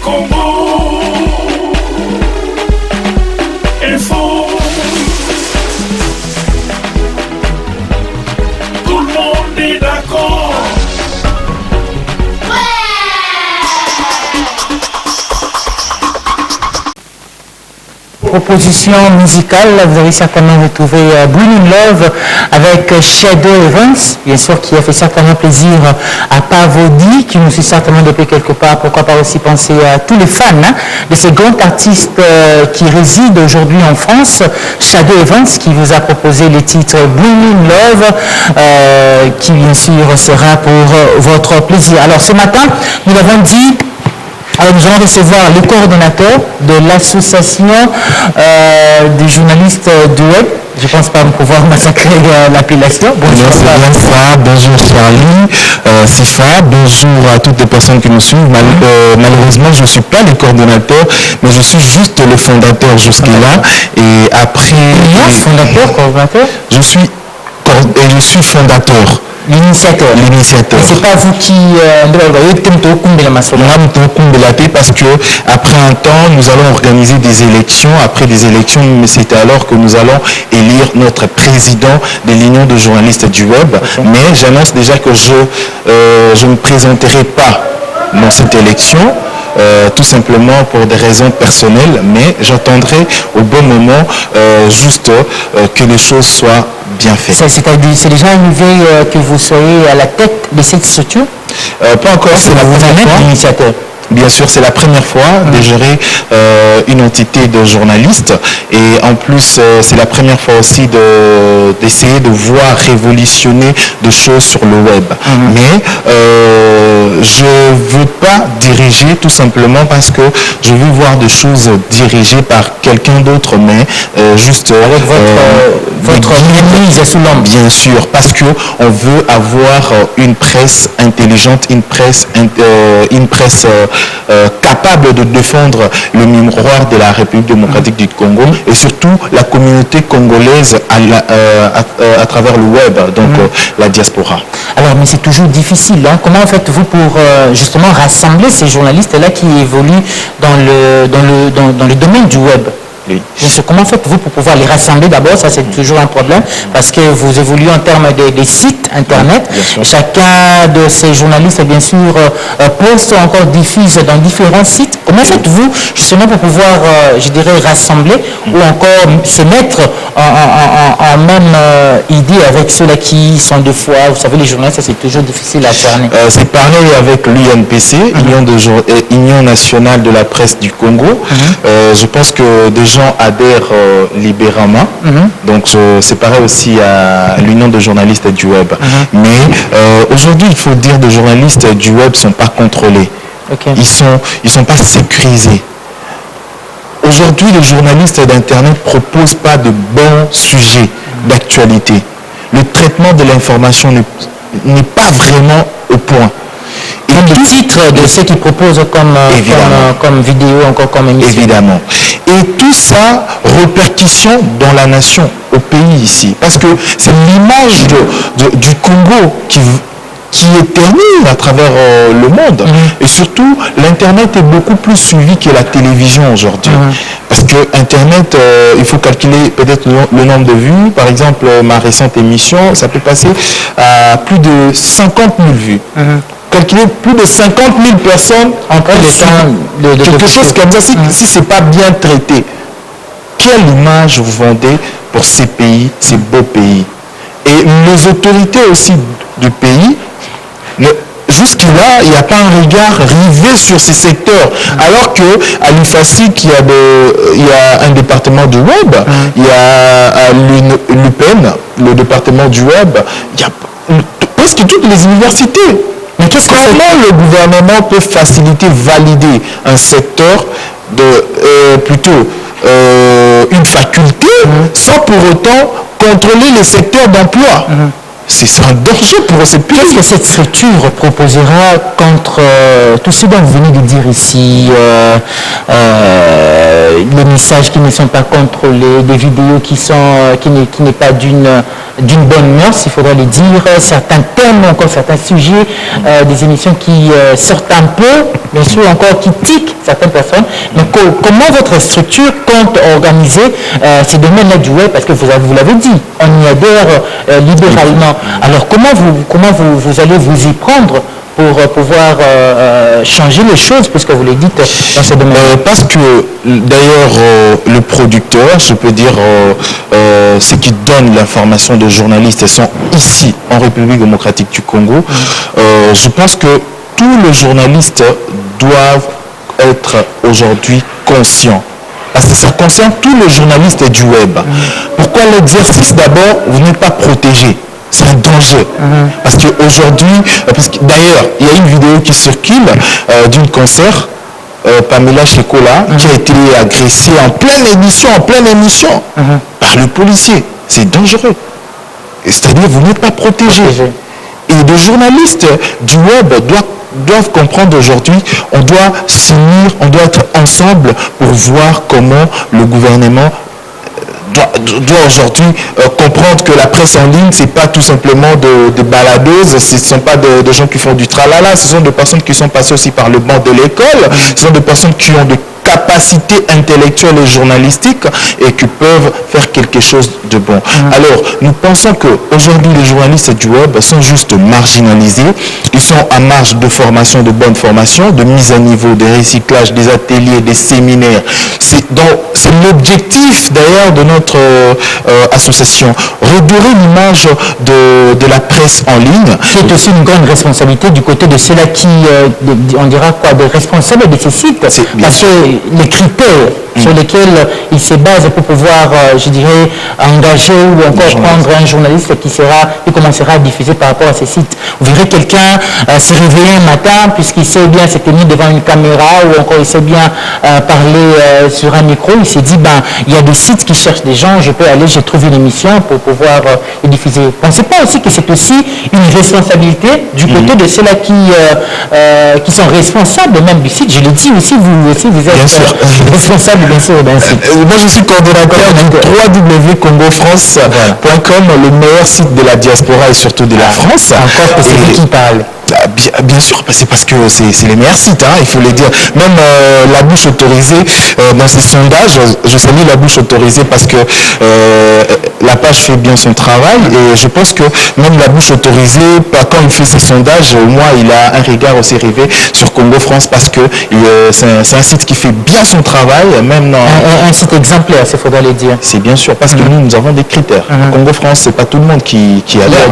Congo Info. Tout le monde est d'accord. Proposition musicale, vous avez certainement retrouvé Bleeding Love avec Shadow Evans, bien sûr, qui a fait certainement plaisir à Pavodi, qui nous suit certainement depuis quelque part. Pourquoi pas aussi penser à tous les fans de ces grands artistes qui résident aujourd'hui en France. Shadow Evans qui vous a proposé le titre Bleeding Love, qui bien sûr sera pour votre plaisir. Alors ce matin, nous l'avons dit, nous allons recevoir le coordonnateur de l'association des journalistes du web. Je ne pense pas pouvoir massacrer l'appellation. Bonjour Sifa, bonjour Charlie, Sifa, bonjour à toutes les personnes qui nous suivent. Malheureusement, je ne suis pas le coordonnateur, mais je suis juste le fondateur jusque-là. Et après... Fondateur, coordonnateur? Je suis fondateur. L'initiateur. C'est pas vous qui parce que après un temps, nous allons organiser des élections. Après des élections, c'est alors que nous allons élire notre président de l'Union de journalistes du web. Okay. Mais j'annonce déjà que je ne me présenterai pas dans cette élection. Tout simplement pour des raisons personnelles, mais j'attendrai au bon moment juste que les choses soient bien faites. C'est-à-dire, c'est déjà arrivé que vous soyez à la tête de cette structure? Pas encore, c'est la première fois. L'initiateur. Bien sûr, c'est la première fois de gérer une entité de journalistes et en plus, c'est la première fois aussi d'essayer de voir révolutionner des choses sur le web. Mais je ne veux pas diriger tout simplement parce que je veux voir des choses dirigées par quelqu'un d'autre, mais juste... Avec votre mise sous l'ombre. Bien sûr, parce qu'on veut avoir une presse intelligente, une presse capable de défendre le miroir de la République démocratique du Congo et surtout la communauté congolaise à travers le web, donc la diaspora. Alors, mais c'est toujours difficile. Hein? Comment faites-vous pour justement rassembler ces journalistes-là qui évoluent dans le domaine du web? Oui. Comment faites-vous pour pouvoir les rassembler? D'abord, ça c'est toujours un problème parce que vous évoluez en termes des sites internet. Chacun de ces journalistes, bien sûr, poste ou encore diffuse dans différents sites. Comment faites-vous justement pour pouvoir, je dirais, rassembler ou encore se mettre en même idée avec ceux-là qui sont deux fois? Vous savez, les journalistes, c'est toujours difficile à cerner. C'est pareil avec l'UNPC, Union nationale de la presse du Congo. Je pense que des gens adhèrent libéralement, donc c'est pareil aussi à l'Union de journalistes du web. Mais aujourd'hui, il faut dire que les journalistes du web ne sont pas contrôlés. Okay. Ils sont pas sécurisés. Aujourd'hui, les journalistes d'Internet ne proposent pas de bons sujets d'actualité. Le traitement de l'information n'est pas vraiment au point. Et le titre de ceux qui proposent comme vidéo, encore comme émission. Évidemment. Et tout ça, répercussion dans la nation, au pays ici. Parce que c'est l'image du Congo qui éternue à travers le monde. Et surtout, l'Internet est beaucoup plus suivi que la télévision aujourd'hui. Parce que Internet, il faut calculer peut-être le nombre de vues. Par exemple, ma récente émission, ça peut passer à plus de 50 000 vues. Calculer plus de 50 000 personnes en train de quelque chose comme ça, si ce n'est pas bien traité. Quelle image vous vendez pour ces pays, ces beaux pays? Et les autorités aussi du pays, jusque-là, il n'y a pas un regard rivé sur ces secteurs. Alors qu'à l'UFACI, il y a un département du web, il y a à l'UPEN, le département du web, il y a presque toutes les universités. Mais comment le gouvernement peut faciliter, valider un secteur une faculté sans pour autant contrôler les secteurs d'emploi? C'est un danger pour ces pays. Qu'est-ce que cette structure proposera contre tout ce dont vous venez de dire ici, les messages qui ne sont pas contrôlés, des vidéos qui n'est pas d'une d'une bonne mœurs, il faudra le dire, certains thèmes, encore certains sujets, des émissions qui sortent un peu, bien sûr encore qui tiquent certaines personnes. Donc comment votre structure compte organiser ces domaines-là du web, parce que vous l'avez dit, on y adhère libéralement. Alors comment vous allez vous y prendre pour pouvoir changer les choses, puisque vous les dites dans ce domaine? Parce que d'ailleurs le producteur, je peux dire, ceux qui donnent l'information de journalistes, sont ici en République démocratique du Congo. Je pense que tous les journalistes doivent être aujourd'hui conscients. Parce que ça concerne tous les journalistes du web. Pourquoi l'exercice? D'abord, vous n'êtes pas protégé. C'est un danger. Parce qu'aujourd'hui, d'ailleurs, il y a une vidéo qui circule d'une concert, Pamela Chekola, qui a été agressée en pleine émission, par le policier. C'est dangereux. C'est-à-dire, vous n'êtes pas protégé. Et les journalistes du web doivent comprendre aujourd'hui, on doit s'unir, on doit être ensemble pour voir comment le gouvernement doit aujourd'hui comprendre que la presse en ligne, c'est pas tout simplement de baladeuses, ce ne sont pas de gens qui font du tralala, ce sont des personnes qui sont passées aussi par le banc de l'école, ce sont des personnes qui ont des capacités intellectuelles et journalistiques et qui peuvent faire quelque chose de bon. Alors, nous pensons qu'aujourd'hui, les journalistes du web sont juste marginalisés. Ils sont en marge de formation, de bonne formation, de mise à niveau, de recyclage, des ateliers, des séminaires. C'est l'objectif d'ailleurs de notre association. Redorer l'image de la presse en ligne. C'est aussi une grande responsabilité du côté de ceux-là qui, on dira quoi, des responsables de ces sites. Parce que les critères sur lesquels ils se basent pour pouvoir, je dirais, engager ou encore prendre un journaliste qui commencera à diffuser par rapport à ces sites. Vous verrez quelqu'un se réveiller un matin puisqu'il sait bien se tenir devant une caméra ou encore il sait bien parler sur un micro. Il s'est dit, il y a des sites qui cherchent des gens, je peux aller, j'ai trouvé une émission pour pouvoir les diffuser. Pensez pas aussi que c'est aussi une responsabilité du côté de ceux-là qui sont responsables même du site. Je le dis aussi, vous êtes responsable bien sûr d'un site. Moi je suis coordonnateur du www.congofrance.com, le meilleur site de la diaspora et surtout de la France. Encore que c'est vous qui parle. Bien sûr, c'est parce que c'est les meilleurs sites, il faut le dire. Même la bouche autorisée, dans ces sondages, je salue la bouche autorisée parce que la page fait bien son travail et je pense que même la bouche autorisée, quand il fait ses sondages, au moins il a un regard aussi rivé sur Congo France parce que c'est un site qui fait bien son travail, même dans... Un site exemplaire, il faudra le dire. C'est bien sûr, parce que nous avons des critères. Congo France, c'est pas tout le monde qui adhère.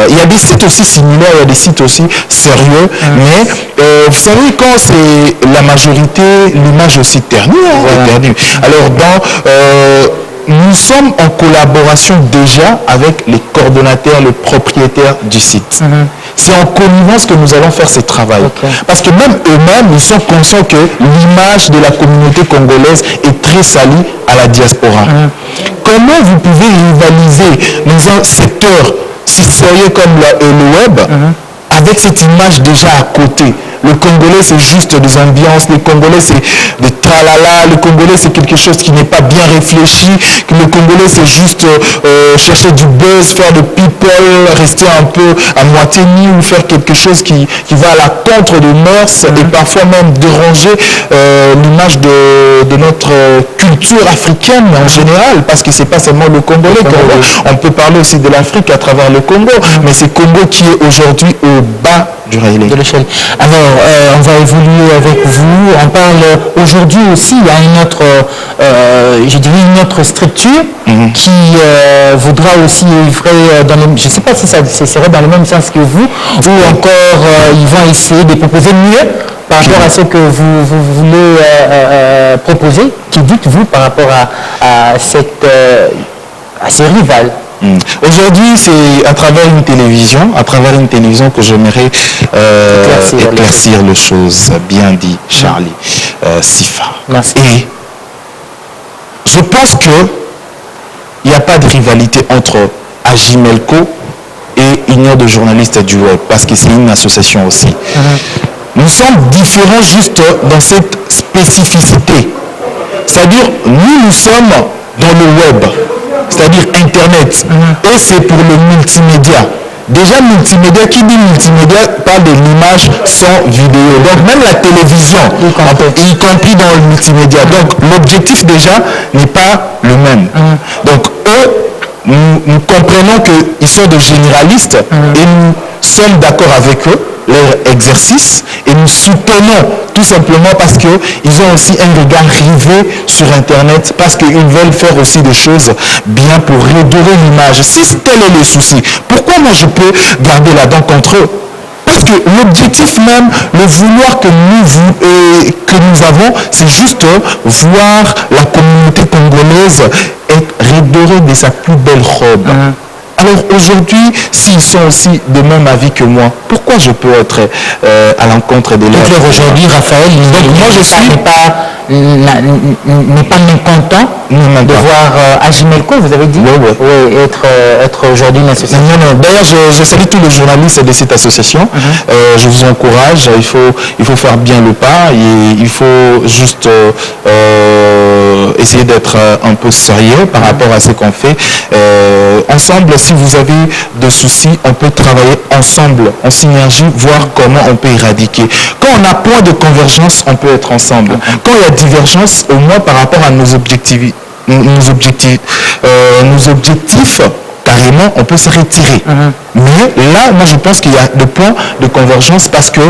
Il y a des sites aussi similaires, il y a des sites aussi sérieux, mais vous savez, quand c'est la majorité, l'image aussi ternue. Alors, nous sommes en collaboration déjà avec les coordonnateurs, les propriétaires du site. C'est en connivence que nous allons faire ce travail. Parce que même eux-mêmes, ils sont conscients que l'image de la communauté congolaise est très salie à la diaspora. Comment vous pouvez rivaliser dans un secteur si sérieux comme le web avec cette image déjà à côté? Le Congolais, c'est juste des ambiances. Le Congolais, c'est des tralala. Le Congolais, c'est quelque chose qui n'est pas bien réfléchi. Le Congolais, c'est juste chercher du buzz, faire de people, rester un peu à moitié nu ou faire quelque chose qui va à la contre des mœurs et parfois même déranger l'image de notre culture africaine en général, parce que c'est pas seulement le Congolais. On peut parler aussi de l'Afrique à travers le Congo, mais c'est Congo qui est aujourd'hui au bas de l'échelle. Alors, on va évoluer avec vous. On parle aujourd'hui aussi, il y a une autre, je dirais une autre structure qui voudra aussi œuvrer dans le, je ne sais pas si ça serait dans le même sens que vous, ou encore ils vont essayer de proposer mieux par rapport à ce que vous voulez proposer. Que dites-vous par rapport à ces rivales? Aujourd'hui, c'est à travers une télévision que j'aimerais éclaircir les choses. Bien dit, Charlie. Sifa. Merci. Et je pense qu'il n'y a pas de rivalité entre Agimelco et Union de journalistes du web, parce que c'est une association aussi. Nous sommes différents juste dans cette spécificité. C'est-à-dire, nous sommes dans le web, c'est-à-dire Internet, et c'est pour le multimédia. Déjà, multimédia, qui dit multimédia parle de l'image sans vidéo. Donc, même la télévision, y compris dans le multimédia. Donc, l'objectif déjà n'est pas le même. Donc, eux, nous comprenons qu'ils sont des généralistes et nous sommes d'accord avec eux, leur exercice, et nous soutenons tout simplement parce qu'ils ont aussi un regard rivé sur Internet, parce qu'ils veulent faire aussi des choses bien pour redorer l'image. Si tel est le souci, pourquoi moi je peux garder la dent contre eux? Parce que l'objectif même, le vouloir que nous avons, c'est juste voir la communauté congolaise être redorée de sa plus belle robe. Alors aujourd'hui, s'ils sont aussi de même avis que moi, pourquoi je peux être à l'encontre de leur... Donc aujourd'hui, Raphaël, moi je suis n'est pas mécontent de voir Agimelco, vous avez dit, être aujourd'hui une association. Non. D'ailleurs, je salue tous les journalistes de cette association. Je vous encourage, il faut faire bien le pas, et il faut juste essayer d'être un peu sérieux par rapport à ce qu'on fait. Ensemble, si vous avez des soucis, on peut travailler ensemble, en synergie, voir comment on peut éradiquer. Quand on a point de convergence, on peut être ensemble. Quand il y a divergence, au moins par rapport à nos objectifs, carrément, on peut se retirer. Mais là, moi, je pense qu'il y a des points de convergence parce que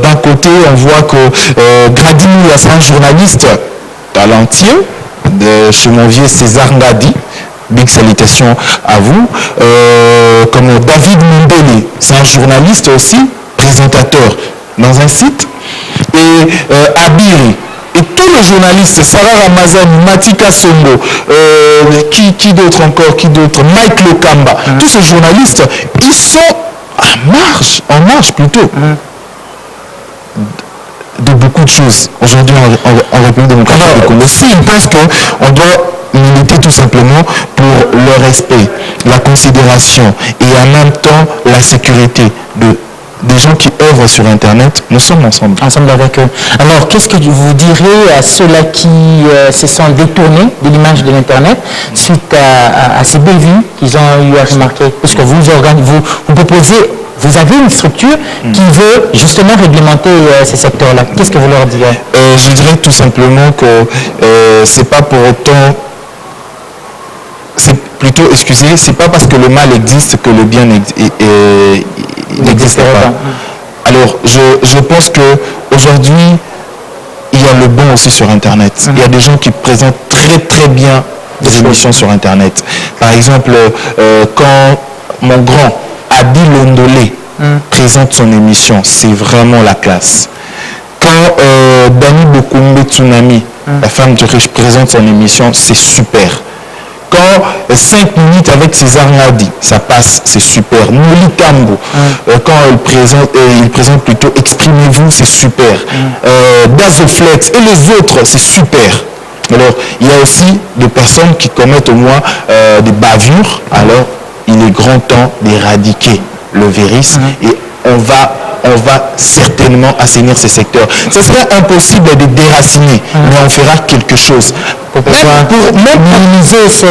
d'un côté, on voit que Grady Mouya, c'est un journaliste talentueux, chez mon vieux César Ngadi. Big salutations à vous. Comme David Mondele, c'est un journaliste aussi, présentateur dans un site. Et Abiri, et tous les journalistes, Sarah Ramazani, Matika Songo, qui d'autre encore, Mike Lokamba, tous ces journalistes, ils sont en marche plutôt. De beaucoup de choses aujourd'hui en République démocratique du Congo. Si ils pensent qu'on doit militer tout simplement pour le respect, la considération et en même temps la sécurité des gens qui œuvrent sur Internet, nous sommes ensemble. Ensemble avec eux. Alors, qu'est-ce que vous direz à ceux-là qui se sont détournés de l'image de l'Internet suite à ces bévues qu'ils ont eu à remarquer? Parce que vous proposez, vous avez une structure qui veut justement réglementer ces secteurs-là. Qu'est-ce que vous leur direz? Je dirais tout simplement que c'est pas pour autant... c'est pas parce que le mal existe que le bien n'existe pas. Alors, je pense qu'aujourd'hui, il y a le bon aussi sur Internet. Il y a des gens qui présentent très très bien des émissions sur Internet. Par exemple, quand mon grand Adi Londolé présente son émission, c'est vraiment la classe. Quand Dani Bokumbe Tsunami, la femme de riche, présente son émission, c'est super. Quand 5 minutes avec César Ngadi, ça passe, c'est super. Mouli Kambo, quand il présente plutôt Exprimez-vous, c'est super. Dazoflex et les autres, c'est super. Alors, il y a aussi des personnes qui commettent au moins des bavures. Alors, il est grand temps d'éradiquer le virus et on va certainement assainir ces secteurs. Ce serait impossible de déraciner, mais on fera quelque chose. Pour minimiser ce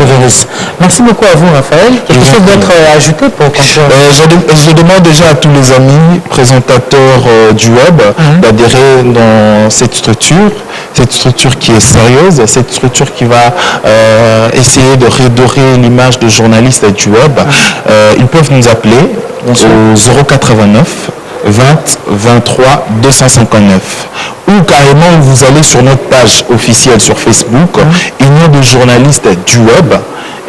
virus. Merci beaucoup à vous, Raphaël. Quelque chose d'autre à ajouter pour conclure? Je demande déjà à tous les amis présentateurs du web d'adhérer dans cette structure qui est sérieuse, cette structure qui va essayer de redorer l'image de journalistes du web. Ils peuvent nous appeler au 089 20 23 259 ou carrément vous allez sur notre page officielle sur Facebook, Union de journalistes du web,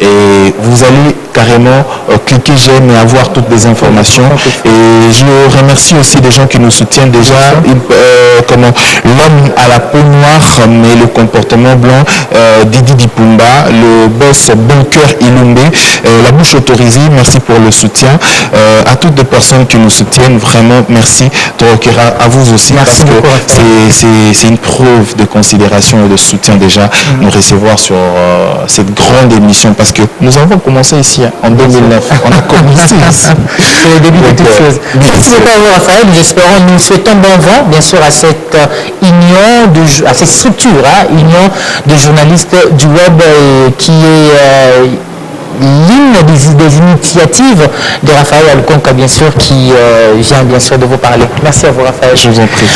et vous allez carrément cliquer j'aime et avoir toutes les informations. Et je remercie aussi les gens qui nous soutiennent déjà, comme l'homme à la peau noire mais le comportement blanc, Didi Dipumba, le boss Bon Cœur Ilumbe, la bouche autorisée, merci pour le soutien. À toutes les personnes qui nous soutiennent, vraiment merci. Torokera, à vous aussi, merci parce beaucoup, que c'est une preuve de considération et de soutien déjà nous recevoir sur cette grande émission, parce que nous avons commencé ici en 2009. On a commencé ici. C'est le début de toutes choses. Merci beaucoup à vous, Raphaël. Nous souhaitons bon vent, bien sûr, à cette union, à cette structure, union de journalistes du web qui est l'une des initiatives de Raphaël Alconca, bien sûr, qui vient bien sûr de vous parler. Merci à vous, Raphaël. Je vous en prie.